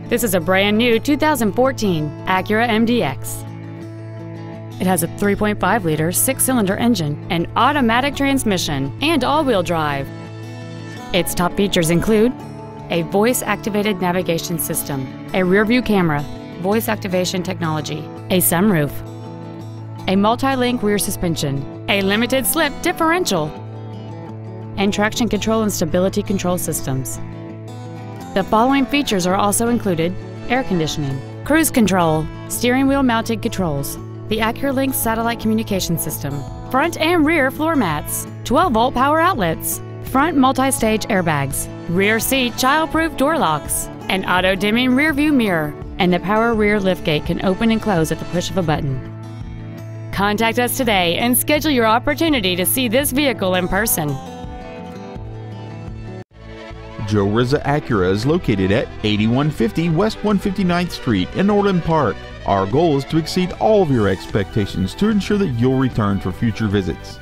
This is a brand new 2014 Acura MDX. It has a 3.5-liter six-cylinder engine, an automatic transmission, and all-wheel drive. Its top features include a voice-activated navigation system, a rear-view camera, voice activation technology, a sunroof, a multi-link rear suspension, a limited-slip differential, and traction control and stability control systems. The following features are also included: air conditioning, cruise control, steering wheel mounted controls, the AcuraLink satellite communication system, front and rear floor mats, 12-volt power outlets, front multi-stage airbags, rear seat child-proof door locks, an auto-dimming rear view mirror, and the power rear liftgate can open and close at the push of a button. Contact us today and schedule your opportunity to see this vehicle in person. Joe Rizza Acura is located at 8150 West 159th Street in Orland Park. Our goal is to exceed all of your expectations to ensure that you'll return for future visits.